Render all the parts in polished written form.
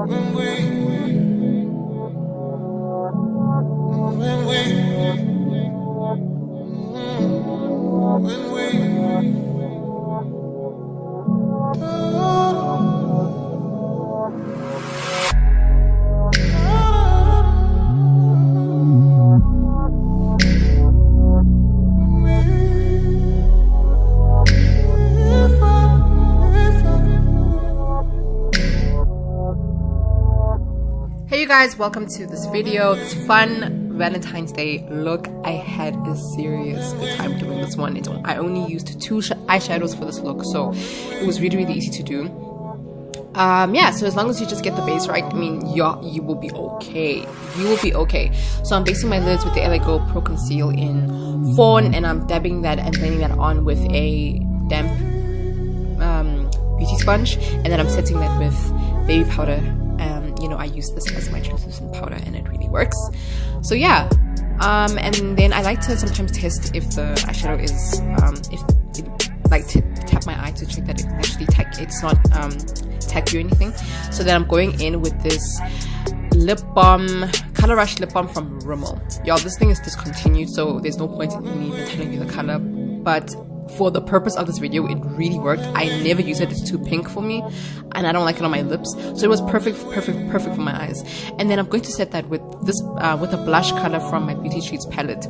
Hey you guys, welcome to this video, this fun Valentine's Day look. I had a serious good time doing this one. I only used two eyeshadows for this look, so it was really easy to do. Yeah, so as long as you just get the base right, I mean, you will be okay. You will be okay. So I'm basing my lids with the LA Girl Pro Conceal in Fawn, and I'm dabbing that and blending that on with a damp beauty sponge, and then I'm setting that with baby powder. You know, I use this as my translucent powder and it really works. So yeah, and then I like to sometimes test if the eyeshadow is like to tap my eye to check that it actually it's not tacky or anything. So then I'm going in with this lip balm, Color Rush lip balm from Rimmel. Y'all, this thing is discontinued, so there's no point in me even telling you the color, but for the purpose of this video, it really worked. I never use it, it's too pink for me and I don't like it on my lips, so it was perfect for my eyes. And then I'm going to set that with this with a blush color from my Beauty Treats palette,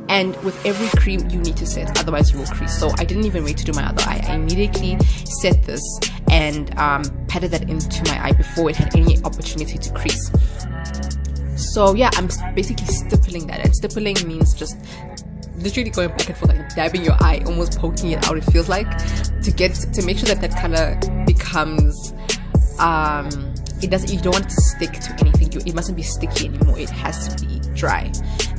and with every cream you need to set, otherwise you will crease. So I didn't even wait to do my other eye. I immediately set this and patted that into my eye before it had any opportunity to crease. So yeah, I'm basically stippling that, and stippling means just literally going back and forth, like dabbing your eye, almost poking it out, it feels like, to make sure that that color becomes you don't want it to stick to anything. It mustn't be sticky anymore, it has to be dry,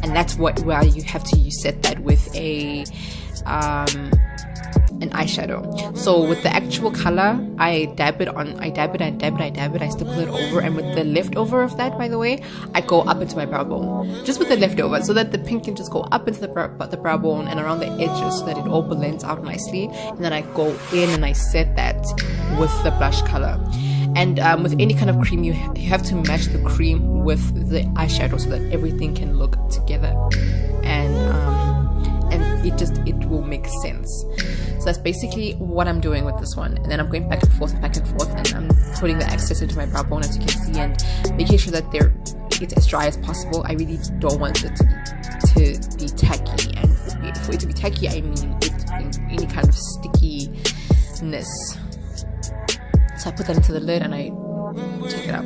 and that's where you have to set that with a an eyeshadow. So with the actual color, I dab it, I stipple it over, and with the leftover of that, by the way, I go up into my brow bone, just with the leftover, so that the pink can just go up into the brow bone and around the edges, so that it all blends out nicely. And then I go in and I set that with the blush color. And with any kind of cream, you have to match the cream with the eyeshadow so that everything can look together, and it will make sense. So that's basically what I'm doing with this one. And then I'm going back and forth, and I'm putting the excess into my brow bone, as you can see, and making sure that it's as dry as possible. I really don't want it to be tacky, and for it to be tacky, I mean it being any kind of stickiness. So I put that into the lid and I check it out.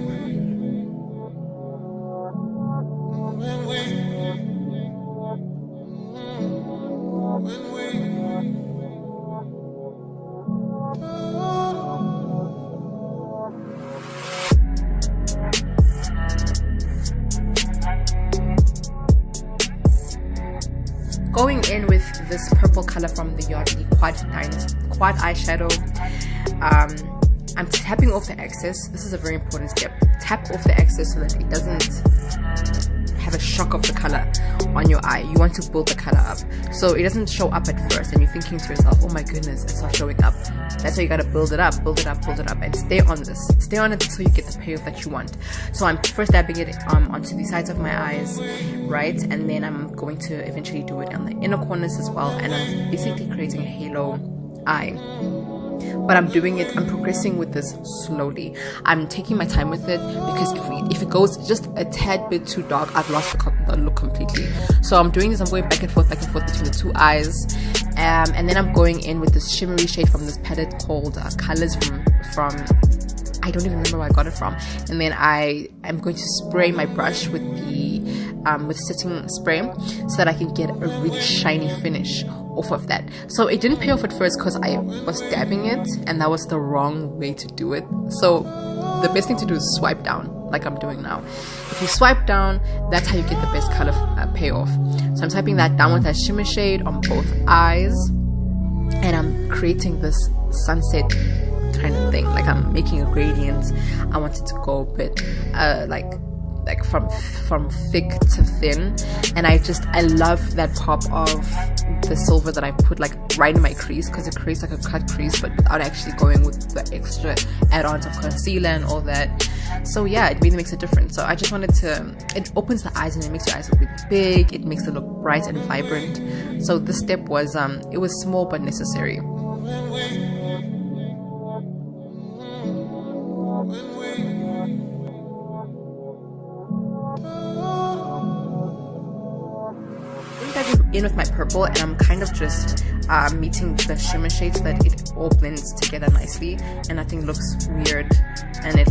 Going in with this purple color from the Yardley Quad eyeshadow, I'm tapping off the excess. This is a very important step. Tap off the excess so that it doesn't have a shock of the color on your eye. You want to build the color up, so it doesn't show up at first and you're thinking to yourself, oh my goodness, it's not showing up. That's why you gotta build it up, and stay on this. Stay on it until you get the payoff that you want. So I'm first dabbing it onto the sides of my eyes, right? And then I'm going to eventually do it on the inner corners as well, and I'm basically creating a halo eye. But I'm progressing with this slowly. I'm taking my time with it, because if it goes just a tad bit too dark, I've lost the look completely. So I'm doing this, I'm going back and forth between the two eyes, and then I'm going in with this shimmery shade from this palette called Colors from I don't even remember where I got it from. And then I am going to spray my brush with the with setting spray, so that I can get a really shiny finish off of that. So it didn't pay off at first because I was dabbing it, and that was the wrong way to do it. So the best thing to do is swipe down, like I'm doing now. If you swipe down, that's how you get the best color payoff. So I'm typing that down with that shimmer shade on both eyes, and I'm creating this sunset kind of thing, like I'm making a gradient. I want it to go a bit like from thick to thin, and I love that pop of the silver that I put like right in my crease, because it creates like a cut crease, but without actually going with the extra add-ons of concealer and all that. So yeah, it really makes a difference. So I just wanted to, it opens the eyes and it makes your eyes look really big, it makes it look bright and vibrant. So this step was it was small but necessary. In with my purple, and I'm kind of just meeting the shimmer shade so that it all blends together nicely, and nothing looks weird, and it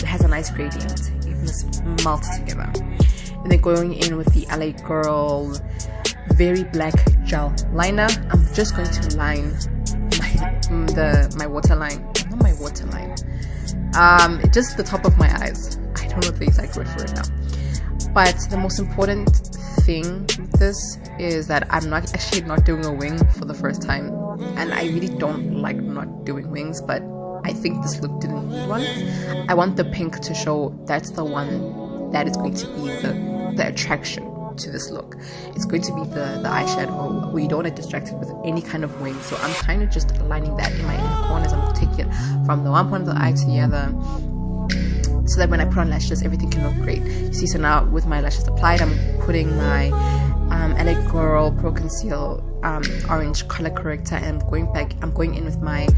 has a nice gradient, even this melts together. And then going in with the LA Girl Very Black Gel Liner, I'm just going to line my waterline, not my waterline, just the top of my eyes. I don't know the exact word for it now. But the most important thing with this is that I'm actually not doing a wing for the first time, and I really don't like not doing wings, but I think this look didn't need one. I want the pink to show that's the one that is going to be the attraction to this look. It's going to be the eyeshadow. We don't get distracted with any kind of wing, so I'm kind of just lining that in my inner corners. I'm taking it from the one point of the eye to the other, so that when I put on lashes, everything can look great. You see, so now with my lashes applied, I'm putting my LA Girl Pro Conceal Orange Color Corrector, and I'm going in with my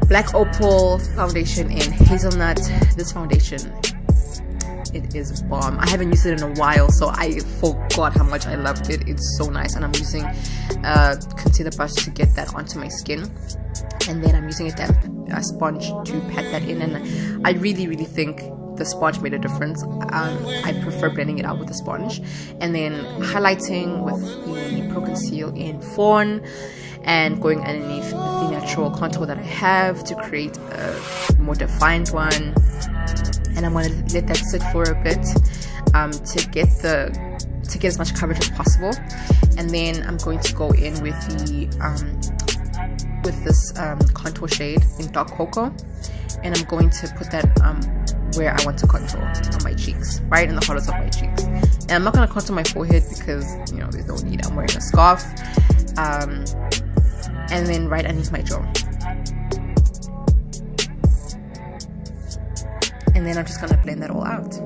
Black Opal foundation in Hazelnut. This foundation, it is bomb. I haven't used it in a while, so I forgot how much I loved it. It's so nice, and I'm using a concealer brush to get that onto my skin, and then I'm using a damp sponge to pat that in, and I really think the sponge made a difference. I prefer blending it out with the sponge, and then highlighting with the Pro Conceal in Fawn, and going underneath the natural contour that I have to create a more defined one. And I'm going to let that sit for a bit to get as much coverage as possible. And then I'm going to go in with this contour shade in Dark Cocoa, and I'm going to put that where I want to contour on my cheeks, right in the hollows of my cheeks. And I'm not going to contour my forehead because, you know, there's no need. I'm wearing a scarf. And then right underneath my jaw. And then I'm just going to blend that all out.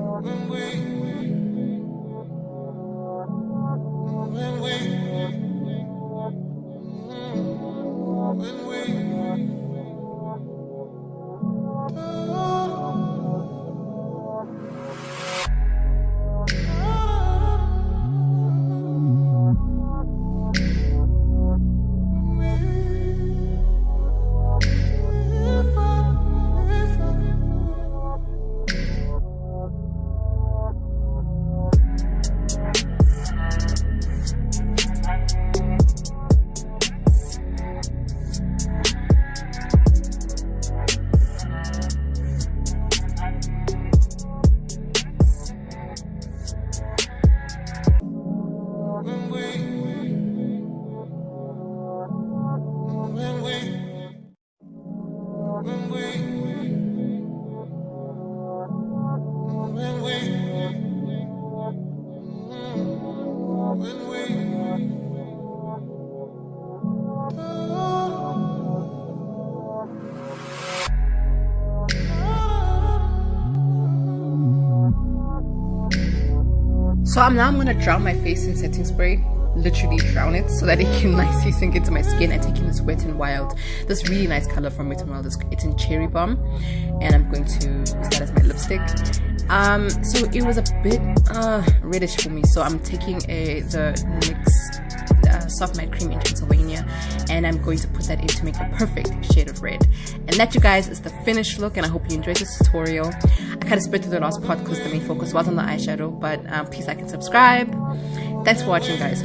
So I'm going to drown my face in setting spray, literally drown it so that it can nicely sink into my skin, and taking this Wet n Wild, this really nice color from Wet n Wild. It's in Cherry Bomb, and I'm going to use that as my lipstick. So it was a bit reddish for me, so I'm taking the NYX Soft Matte Cream in Transylvania, and I'm going to put that in to make a perfect shade of red. And that, you guys, is the finished look, and I hope you enjoyed this tutorial. I kind of split through the last part because the main focus was on the eyeshadow, but please like and subscribe. Thanks for watching, guys.